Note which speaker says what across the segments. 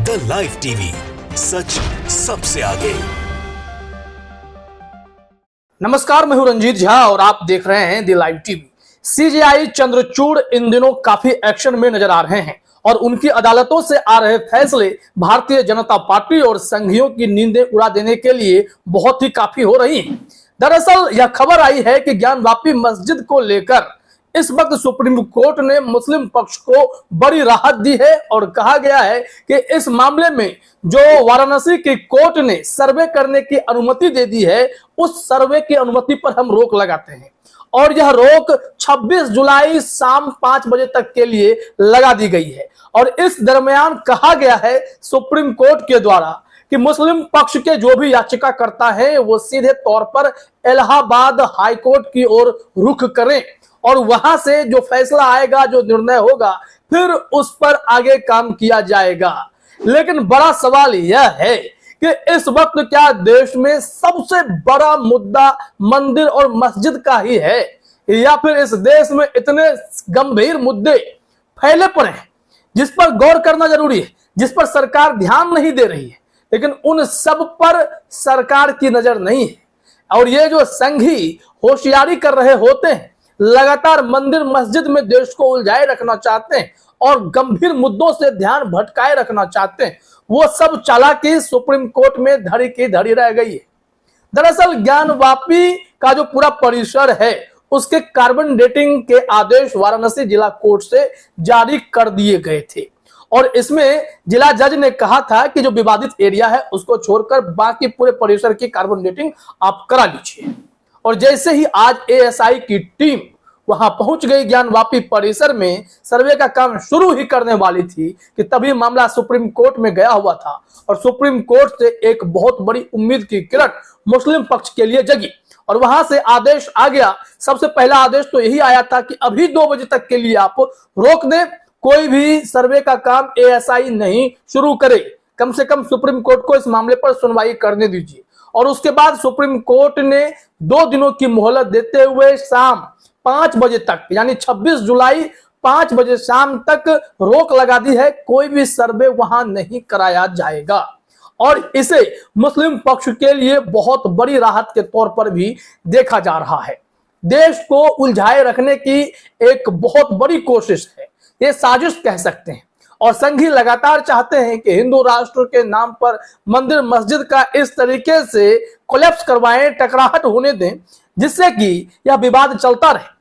Speaker 1: The live TV, सच सबसे आगे।
Speaker 2: नमस्कार, मैं हूं रंजीत झा और आप देख रहे हैं the live TV. CJI Chandrachud इन दिनों काफी एक्शन में नजर आ रहे हैं और उनकी अदालतों से आ रहे फैसले भारतीय जनता पार्टी और संघियों की नींदें उड़ा देने के लिए बहुत ही काफी हो रही हैं। दरअसल यह खबर आई है कि ज्ञानवापी मस्जिद को लेकर इस वक्त सुप्रीम कोर्ट ने मुस्लिम पक्ष को बड़ी राहत दी है और कहा गया है कि इस मामले में जो वाराणसी की कोर्ट ने सर्वे करने की अनुमति दे दी है, उस सर्वे की अनुमति पर हम रोक लगाते हैं और यह रोक 26 जुलाई शाम 5 बजे तक के लिए लगा दी गई है। और इस दरमियान कहा गया है सुप्रीम कोर्ट के द्वारा कि मुस्लिम पक्ष के जो भी याचिकाकर्ता हैं वो सीधे तौर पर इलाहाबाद हाईकोर्ट की ओर रुख करें और वहां से जो फैसला आएगा, जो निर्णय होगा, फिर उस पर आगे काम किया जाएगा। लेकिन बड़ा सवाल यह है कि इस वक्त क्या देश में सबसे बड़ा मुद्दा मंदिर और मस्जिद का ही है, या फिर इस देश में इतने गंभीर मुद्दे फैले पड़े हैं जिस पर गौर करना जरूरी है, जिस पर सरकार ध्यान नहीं दे रही है, लेकिन उन सब पर सरकार की नजर नहीं है। और ये जो संघी होशियारी कर रहे होते हैं, लगातार मंदिर मस्जिद में देश को उलझाए रखना चाहते हैं और गंभीर मुद्दों से ध्यान भटकाए रखना चाहते हैं, वो सब चालाकी सुप्रीम कोर्ट में धड़ी की धड़ी रह गई है। दरअसल ज्ञानवापी का जो पूरा परिसर है उसके कार्बन डेटिंग के आदेश वाराणसी जिला कोर्ट से जारी कर दिए गए थे और इसमें जिला जज ने कहा था कि जो विवादित एरिया है उसको छोड़कर बाकी पूरे परिसर की कार्बन डेटिंग आप करा लीजिए। और जैसे ही आज एएसआई की टीम वहां पहुंच गई ज्ञानवापी परिसर में, सर्वे का काम शुरू ही करने वाली थी कि तभी मामला सुप्रीम कोर्ट में गया हुआ था और सुप्रीम कोर्ट से एक बहुत बड़ी उम्मीद की किरण मुस्लिम पक्ष के लिए जगी और वहां से आदेश आ गया। सबसे पहला आदेश तो यही आया था कि अभी 2 बजे तक के लिए आप रोक दें, कोई भी सर्वे का काम एएसआई नहीं शुरू करे, कम से कम सुप्रीम कोर्ट को इस मामले पर सुनवाई करने दीजिए। और उसके बाद सुप्रीम कोर्ट ने 2 दिनों की मोहलत देते हुए शाम 5 बजे तक, यानी 26 जुलाई 5 बजे शाम तक रोक लगा दी है, कोई भी सर्वे वहां नहीं कराया जाएगा। और इसे मुस्लिम पक्ष के लिए बहुत बड़ी राहत के तौर पर भी देखा जा रहा है। देश को उलझाए रखने की एक बहुत बड़ी कोशिश है, ये साजिश कह सकते हैं। और संघी लगातार चाहते हैं कि हिंदू राष्ट्र के नाम पर मंदिर मस्जिद का इस तरीके से कोलैप्स करवाएं, टकराहट होने दें, जिससे कि यह विवाद चलता रहे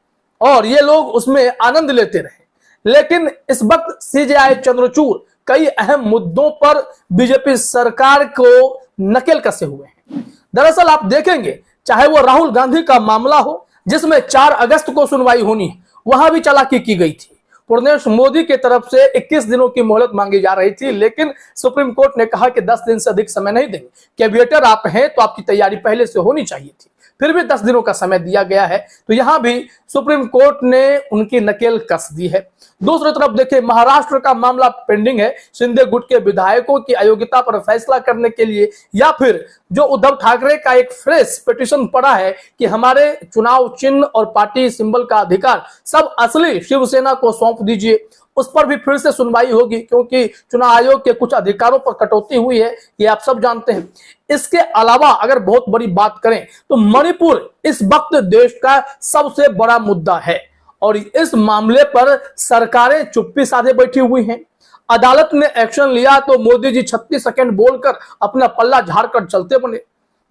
Speaker 2: और ये लोग उसमें आनंद लेते रहे। लेकिन इस वक्त सीजेआई चंद्रचूड़ कई अहम मुद्दों पर बीजेपी सरकार को नकेल कसे हुए हैं। दरअसल आप देखेंगे, चाहे वो राहुल गांधी का मामला हो जिसमें 4 अगस्त को सुनवाई होनी है, वहां भी चालाकी की गई थी। पूर्णेश मोदी की तरफ से 21 दिनों की मोहलत मांगी जा रही थी, लेकिन सुप्रीम कोर्ट ने कहा कि 10 दिन से अधिक समय नहीं देंगे। कैबिनेटर आप हैं तो आपकी तैयारी पहले से होनी चाहिए थी, फिर भी 10 दिनों का समय दिया गया है, तो यहां भी सुप्रीम कोर्ट ने उनकी नकेल कस दी है। दूसरी तरफ देखिए, महाराष्ट्र का मामला पेंडिंग है। शिंदे गुट के विधायकों की अयोग्यता पर फैसला करने के लिए, या फिर जो उद्धव ठाकरे का एक फ्रेश पिटीशन पड़ा है कि हमारे चुनाव चिन्ह और पार्टी सिंबल का अधिकार सब असली शिवसेना को सौंप दीजिए, उस पर भी फिर से सुनवाई होगी, क्योंकि चुनाव आयोग के कुछ अधिकारों पर कटौती हुई है, ये आप सब जानते हैं। इसके अलावा अगर बहुत बड़ी बात करें तो मणिपुर इस वक्त देश का सबसे बड़ा मुद्दा है और इस मामले पर सरकारें चुप्पी साधे बैठी हुई हैं। अदालत ने एक्शन लिया तो मोदी जी 36 सेकंड बोलकर अपना पल्ला झाड़कर चलते बने।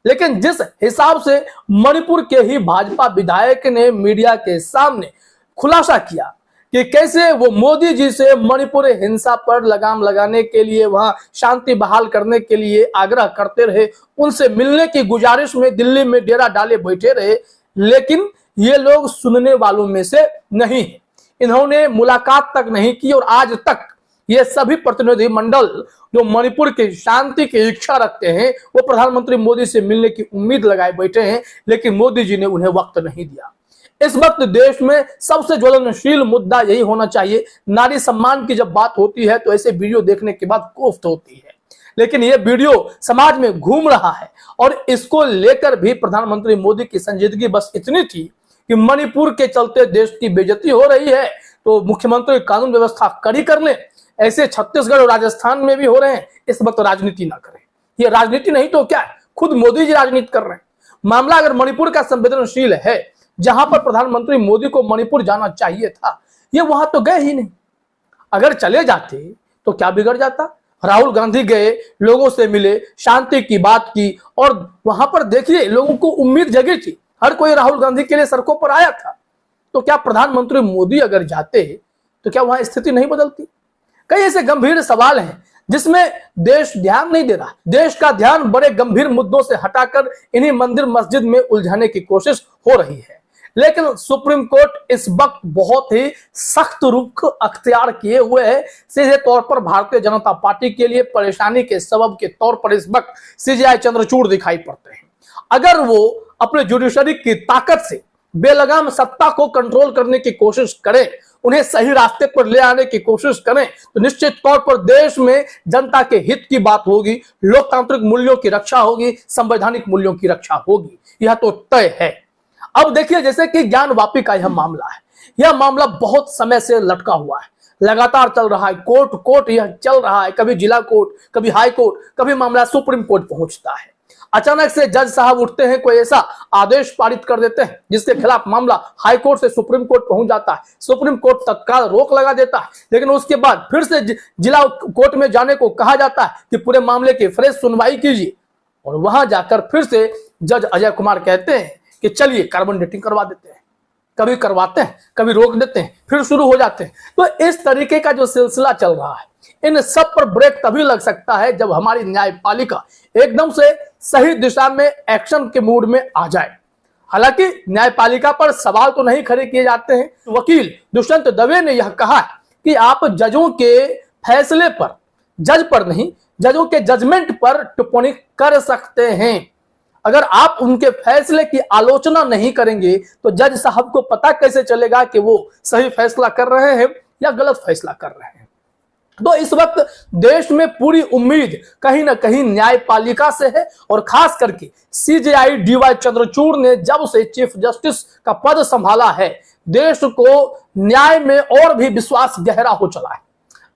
Speaker 2: लेकिन जिस हिसाब से मणिपुर के ही भाजपा विधायक ने मीडिया के सामने खुलासा किया कि कैसे वो मोदी जी से मणिपुर हिंसा पर लगाम लगाने के लिए, वहां शांति बहाल करने के लिए आग्रह करते रहे, उनसे मिलने की गुजारिश में दिल्ली में डेरा डाले बैठे रहे, लेकिन ये लोग सुनने वालों में से नहीं है। इन्होंने मुलाकात तक नहीं की और आज तक ये सभी प्रतिनिधि मंडल जो मणिपुर की शांति की इच्छा रखते हैं वो प्रधानमंत्री मोदी से मिलने की उम्मीद लगाए बैठे हैं, लेकिन मोदी जी ने उन्हें वक्त नहीं दिया। इस वक्त देश में सबसे ज्वलनशील मुद्दा यही होना चाहिए। नारी सम्मान की जब बात होती है तो ऐसे वीडियो देखने के बाद कोफ्त होती है, लेकिन यह वीडियो समाज में घूम रहा है और इसको लेकर भी प्रधानमंत्री मोदी की संजीदगी बस इतनी थी कि मणिपुर के चलते देश की बेइज्जती हो रही है तो मुख्यमंत्री कानून व्यवस्था कड़ी कर ले, ऐसे छत्तीसगढ़ और राजस्थान में भी हो रहे हैं। इस वक्त राजनीति ना करें, ये राजनीति नहीं तो क्या है, खुद मोदी जी राजनीति कर रहे हैं। मामला अगर मणिपुर का संवेदनशील है, जहां पर प्रधानमंत्री मोदी को मणिपुर जाना चाहिए था, ये वहां तो गए ही नहीं। अगर चले जाते तो क्या बिगड़ जाता। राहुल गांधी गए, लोगों से मिले, शांति की बात की, और वहां पर देखिए लोगों को उम्मीद जगी थी, हर कोई राहुल गांधी के लिए सड़कों पर आया था। तो क्या प्रधानमंत्री मोदी अगर जाते तो क्या वहां स्थिति नहीं बदलती। कई ऐसे गंभीर सवाल हैं जिसमें देश ध्यान नहीं दे रहा। देश का ध्यान बड़े गंभीर मुद्दों से हटाकर इन्हीं मंदिर मस्जिद में उलझाने की कोशिश हो रही है। लेकिन सुप्रीम कोर्ट इस वक्त बहुत ही सख्त रुख अख्तियार किए हुए है। सीधे तौर पर भारतीय जनता पार्टी के लिए परेशानी के सबब के तौर पर इस वक्त सीजेआई चंद्रचूड़ दिखाई पड़ते हैं। अगर वो अपने जुडिशरी की ताकत से बेलगाम सत्ता को कंट्रोल करने की कोशिश करें, उन्हें सही रास्ते पर ले आने की कोशिश करें, तो निश्चित तौर पर देश में जनता के हित की बात होगी, लोकतांत्रिक मूल्यों की रक्षा होगी, संवैधानिक मूल्यों की रक्षा होगी। यह तो तय है। अब देखिए, जैसे कि ज्ञान वापी का यह मामला है, यह मामला बहुत समय से लटका हुआ है, लगातार चल रहा है, कोर्ट यह चल रहा है, कभी जिला कोर्ट, कभी हाई कोर्ट, कभी मामला सुप्रीम कोर्ट पहुंचता है। अचानक से जज साहब उठते हैं, कोई ऐसा आदेश पारित कर देते हैं जिसके खिलाफ मामला हाई कोर्ट से सुप्रीम कोर्ट पहुंच जाता है। सुप्रीम कोर्ट तत्काल रोक लगा देता है, लेकिन उसके बाद फिर से जिला कोर्ट में जाने को कहा जाता है कि पूरे मामले की फ्रेश सुनवाई कीजिए, और वहां जाकर फिर से जज अजय कुमार कहते हैं कि चलिए कार्बन डेटिंग करवा देते हैं। कभी करवाते हैं, कभी रोक देते हैं, फिर शुरू हो जाते हैं। तो इस तरीके का जो सिलसिला चल रहा है, इन सब पर ब्रेक तभी लग सकता है जब हमारी न्यायपालिका एकदम से सही दिशा में एक्शन के मूड में आ जाए। हालांकि न्यायपालिका पर सवाल तो नहीं खड़े किए जाते हैं। वकील दुष्यंत दवे ने यह कहा कि आप जजों के फैसले पर, जज पर नहीं, जजों के जजमेंट पर टिप्पणी कर सकते हैं। अगर आप उनके फैसले की आलोचना नहीं करेंगे तो जज साहब को पता कैसे चलेगा कि वो सही फैसला कर रहे हैं या गलत फैसला कर रहे हैं। तो इस वक्त देश में पूरी उम्मीद कहीं ना कहीं न्यायपालिका से है, और खास करके सीजेआई डीवाई चंद्रचूड़ ने जब से चीफ जस्टिस का पद संभाला है, देश को न्याय में और भी विश्वास गहरा हो चला है।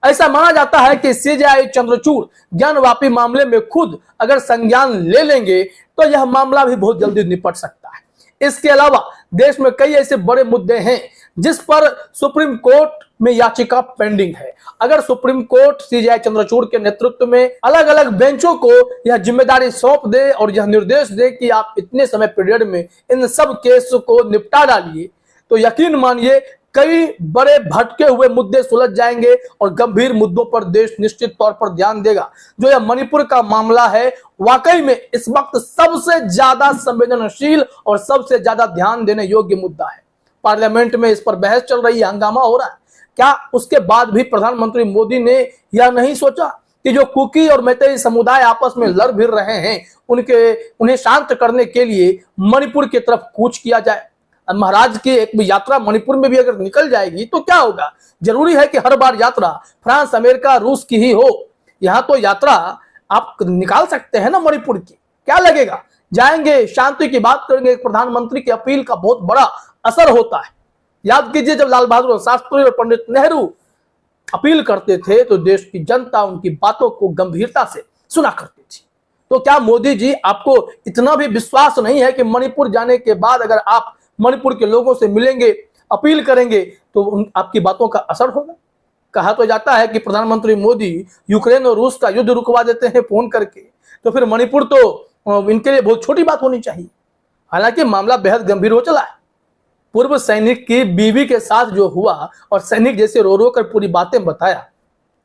Speaker 2: ऐसा माना जाता है कि सीजेआई चंद्रचूड़ ज्ञान वापी मामले में खुद अगर संज्ञान ले लेंगे तो यह मामला भी बहुत जल्दी निपट सकता है। इसके अलावा देश में कई ऐसे बड़े मुद्दे हैं जिस पर सुप्रीम कोर्ट में याचिका पेंडिंग है। अगर सुप्रीम कोर्ट सीजेआई चंद्रचूड़ के नेतृत्व में अलग अलग बेंचों को यह जिम्मेदारी सौंप दे और यह निर्देश दे कि आप इतने समय पीरियड में इन सब केस को निपटा डालिए, तो यकीन मानिए कई बड़े भटके हुए मुद्दे सुलझ जाएंगे और गंभीर मुद्दों पर देश निश्चित तौर पर ध्यान देगा। जो यह मणिपुर का मामला है, वाकई में इस वक्त सबसे ज्यादा संवेदनशील और सबसे ज्यादा ध्यान देने योग्य मुद्दा है। पार्लियामेंट में इस पर बहस चल रही है, हंगामा हो रहा है। क्या उसके बाद भी प्रधानमंत्री मोदी ने यह नहीं सोचा कि जो कुकी और मैतेई समुदाय आपस में लड़ भिड़ रहे हैं, उन्हें शांत करने के लिए मणिपुर की तरफ कूच किया जाए। महाराज की एक यात्रा मणिपुर में भी अगर निकल जाएगी तो क्या होगा। जरूरी है कि हर बार यात्रा फ्रांस, अमेरिका, रूस की ही हो। यहाँ तो यात्रा आप निकाल सकते हैं ना मणिपुर की, क्या लगेगा। जाएंगे, शांति की बात करेंगे। प्रधानमंत्री की अपील का बहुत बड़ा असर होता है। याद कीजिए, जब लाल बहादुर शास्त्री और पंडित नेहरू अपील करते थे तो देश की जनता उनकी बातों को गंभीरता से सुना करती थी। तो क्या मोदी जी, आपको इतना भी विश्वास नहीं है कि मणिपुर जाने के बाद अगर आप मणिपुर के लोगों से मिलेंगे, अपील करेंगे, तो आपकी बातों का असर होगा। कहा तो जाता है कि प्रधानमंत्री मोदी यूक्रेन और रूस का युद्ध रुकवा देते हैं फोन करके, तो फिर मणिपुर तो इनके लिए बहुत छोटी बात होनी चाहिए। हालांकि मामला बेहद गंभीर हो चला है। पूर्व सैनिक की बीवी के साथ जो हुआ और सैनिक जैसे रो रो कर पूरी बातें बताया,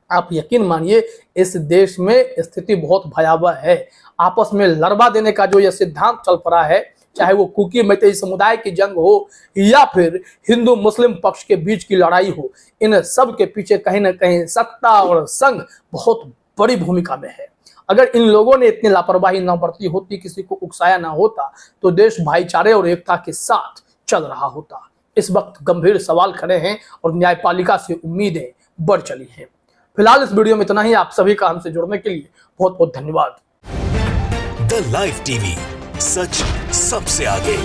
Speaker 2: आप यकीन मानिए इस देश में स्थिति बहुत भयावह है। आपस में लड़वा देने का जो यह सिद्धांत चल पड़ा है, चाहे वो कुकी मैतेई समुदाय की जंग हो या फिर हिंदू मुस्लिम पक्ष के बीच की लड़ाई हो, इन सब के पीछे कहीं ना कहीं सत्ता और संघ बहुत बड़ी भूमिका में है। अगर इन लोगों ने इतनी लापरवाही न बरती होती, किसी को उकसाया ना होता, तो देश भाईचारे और एकता के साथ चल रहा होता। इस वक्त गंभीर सवाल खड़े हैं और न्यायपालिका से उम्मीदें बढ़ चली हैं। फिलहाल इस वीडियो में इतना ही। आप सभी का हमसे जुड़ने के लिए बहुत बहुत धन्यवाद।
Speaker 1: द लाइव टीवी, सच सबसे आगे।